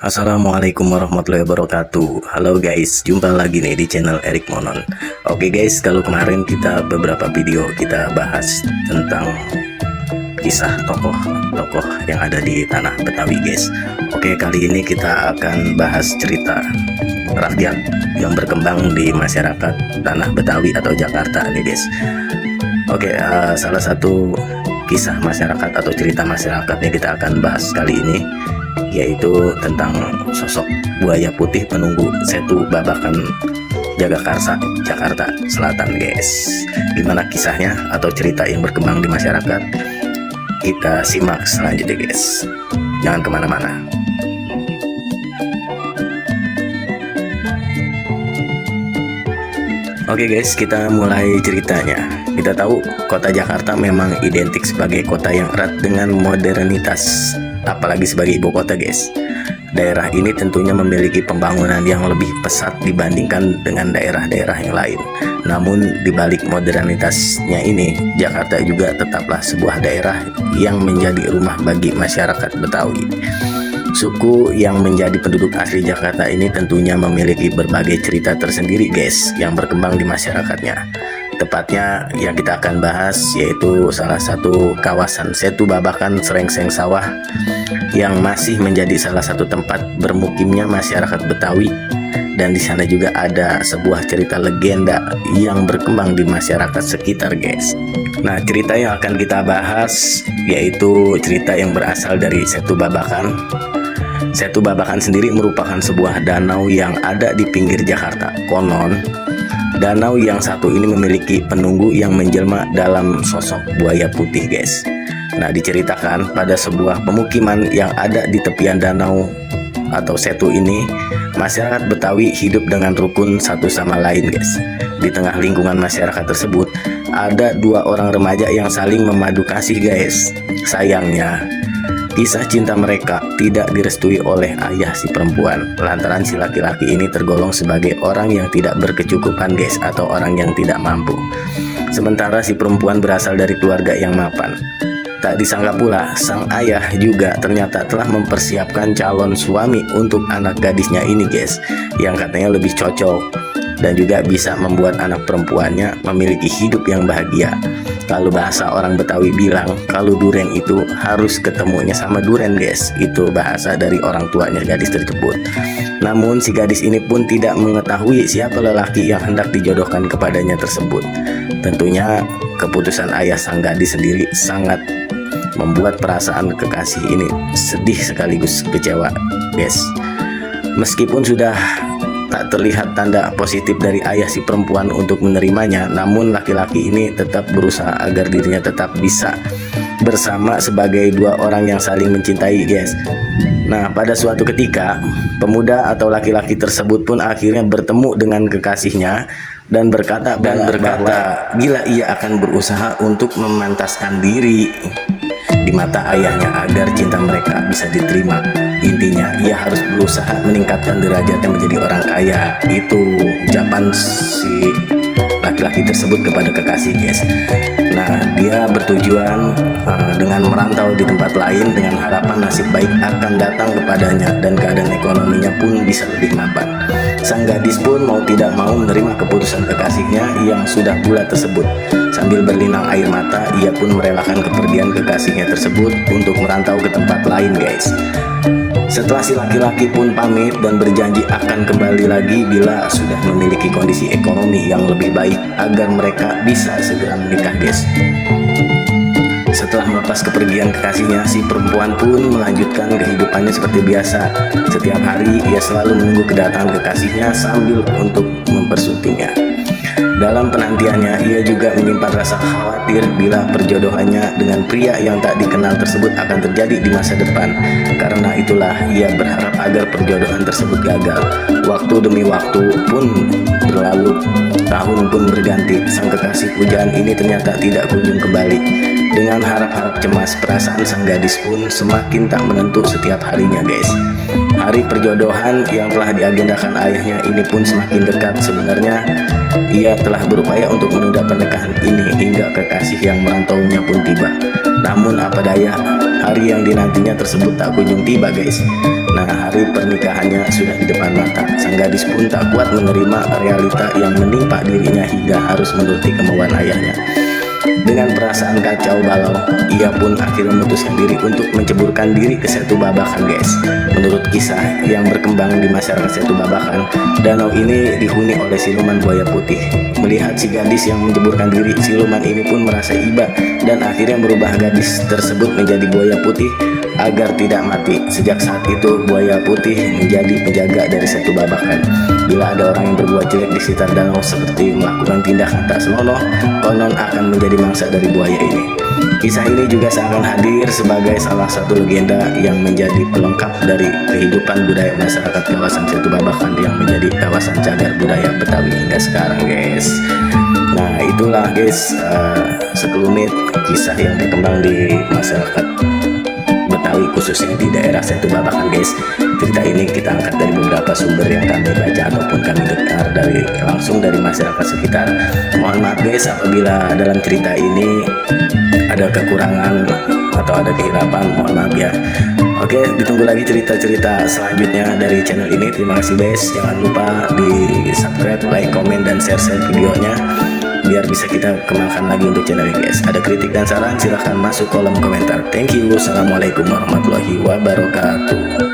Assalamualaikum warahmatullahi wabarakatuh. Halo guys, jumpa lagi nih di channel Erik Monon. Oke guys, kalau kemarin kita beberapa video kita bahas tentang kisah tokoh-tokoh yang ada di tanah Betawi guys. Oke, kali ini kita akan bahas cerita rakyat yang berkembang di masyarakat tanah Betawi atau Jakarta nih guys. Oke, salah satu kisah masyarakat atau cerita masyarakat yang kita akan bahas kali ini yaitu tentang sosok buaya putih penunggu Setu Babakan Jagakarsa, Jakarta Selatan guys. Gimana kisahnya atau cerita yang berkembang di masyarakat? Kita simak selanjutnya guys. Jangan kemana-mana. Oke guys, kita mulai ceritanya. Kita tahu kota Jakarta memang identik sebagai kota yang erat dengan modernitas, apalagi sebagai ibu kota guys. Daerah ini tentunya memiliki pembangunan yang lebih pesat dibandingkan dengan daerah-daerah yang lain. Namun di balik modernitasnya ini, Jakarta juga tetaplah sebuah daerah yang menjadi rumah bagi masyarakat Betawi. Suku yang menjadi penduduk asli Jakarta ini tentunya memiliki berbagai cerita tersendiri guys yang berkembang di masyarakatnya. Tepatnya yang kita akan bahas yaitu salah satu kawasan Setu Babakan Serengseng Sawah yang masih menjadi salah satu tempat bermukimnya masyarakat Betawi, dan di sana juga ada sebuah cerita legenda yang berkembang di masyarakat sekitar guys. Nah, cerita yang akan kita bahas yaitu cerita yang berasal dari Setu Babakan. Setu Babakan sendiri merupakan sebuah danau yang ada di pinggir Jakarta. Konon, danau yang satu ini memiliki penunggu yang menjelma dalam sosok buaya putih guys. Nah, diceritakan pada sebuah pemukiman yang ada di tepian danau atau setu ini, masyarakat Betawi hidup dengan rukun satu sama lain guys. Di tengah lingkungan masyarakat tersebut ada dua orang remaja yang saling memadu kasih guys. Sayangnya, kisah cinta mereka tidak direstui oleh ayah si perempuan, lantaran si laki-laki ini tergolong sebagai orang yang tidak berkecukupan guys, atau orang yang tidak mampu. Sementara si perempuan berasal dari keluarga yang mapan. Tak disangka pula, sang ayah juga ternyata telah mempersiapkan calon suami untuk anak gadisnya ini guys, yang katanya lebih cocok dan juga bisa membuat anak perempuannya memiliki hidup yang bahagia. Kalau bahasa orang Betawi bilang, kalau duren itu harus ketemunya sama duren guys. Itu bahasa dari orang tuanya gadis tersebut. Namun si gadis ini pun tidak mengetahui siapa lelaki yang hendak dijodohkan kepadanya tersebut. Tentunya keputusan ayah sang gadis sendiri sangat membuat perasaan kekasih ini sedih sekaligus kecewa guys. Meskipun sudah tak terlihat tanda positif dari ayah si perempuan untuk menerimanya, namun laki-laki ini tetap berusaha agar dirinya tetap bisa bersama sebagai dua orang yang saling mencintai guys. Nah, pada suatu ketika, pemuda atau laki-laki tersebut pun akhirnya bertemu dengan kekasihnya dan berkata bila ia akan berusaha untuk memantaskan diri di mata ayahnya agar cinta mereka bisa diterima. Intinya ia harus berusaha meningkatkan derajatnya menjadi orang kaya. Itu ucapan si laki-laki tersebut kepada kekasih guys. Nah, dia bertujuan dengan merantau di tempat lain dengan harapan nasib baik akan datang kepadanya dan keadaan ekonominya pun bisa lebih mapan. Sang gadis pun mau tidak mau menerima keputusan kekasihnya yang sudah bulat tersebut. Sambil berlinang air mata, ia pun merelakan kepergian kekasihnya tersebut untuk merantau ke tempat lain guys. Setelah si laki-laki pun pamit dan berjanji akan kembali lagi bila sudah memiliki kondisi ekonomi yang lebih baik agar mereka bisa segera menikah guys. Setelah melepas kepergian kekasihnya, si perempuan pun melanjutkan kehidupannya seperti biasa. Setiap hari ia selalu menunggu kedatangan kekasihnya sambil untuk mempersuntingnya. Dalam penantiannya, ia juga menyimpan rasa khawatir bila perjodohannya dengan pria yang tak dikenal tersebut akan terjadi di masa depan. Karena itulah ia berharap agar perjodohan tersebut gagal. Waktu demi waktu pun berlalu, tahun pun berganti. Sang kekasih pujaan ini ternyata tidak kunjung kembali. Dengan harap-harap cemas, perasaan sang gadis pun semakin tak menentu setiap harinya guys. Hari perjodohan yang telah diagendakan ayahnya ini pun semakin dekat. Sebenarnya ia telah berupaya untuk menunda pernikahan ini hingga kekasih yang merantaunya pun tiba. Namun apa daya, hari yang dinantinya tersebut tak kunjung tiba guys. Nah, hari pernikahannya sudah di depan mata. Sang gadis pun tak kuat menerima realita yang menimpa dirinya hingga harus menuruti kemauan ayahnya. Dengan perasaan kacau balau, ia pun akhirnya memutuskan diri untuk menceburkan diri ke Setu Babakan, guys. Menurut kisah yang berkembang di masyarakat Setu Babakan, danau ini dihuni oleh siluman buaya putih. Melihat si gadis yang menceburkan diri, siluman ini pun merasa iba dan akhirnya merubah gadis tersebut menjadi buaya putih agar tidak mati. Sejak saat itu, buaya putih menjadi penjaga dari Setu Babakan. Bila ada orang yang berbuat jelek di sekitar danau seperti melakukan tindakan tak senonoh, konon akan menjadi mangsa dari buaya ini. Kisah ini juga seakan hadir sebagai salah satu legenda yang menjadi pelengkap dari kehidupan budaya masyarakat kawasan Setu Babakan yang menjadi kawasan cagar budaya Betawi hingga sekarang, guys. Nah, itulah guys sekelumit kisah yang berkembang di masyarakat Betawi, khususnya di daerah Setu Babakan, guys. Cerita ini kita angkat dari beberapa sumber yang kami baca ataupun kami dengar langsung dari masyarakat sekitar. Mohon maaf guys apabila dalam cerita ini ada kekurangan atau ada kehilapan, mohon maaf ya. Oke, ditunggu lagi cerita-cerita selanjutnya dari channel ini. Terima kasih guys. Jangan lupa di subscribe, like, komen, dan share videonya biar bisa kita kembangkan lagi untuk channel ini, guys. Ada kritik dan saran silahkan masuk kolom komentar. Thank you. Assalamualaikum warahmatullahi wabarakatuh.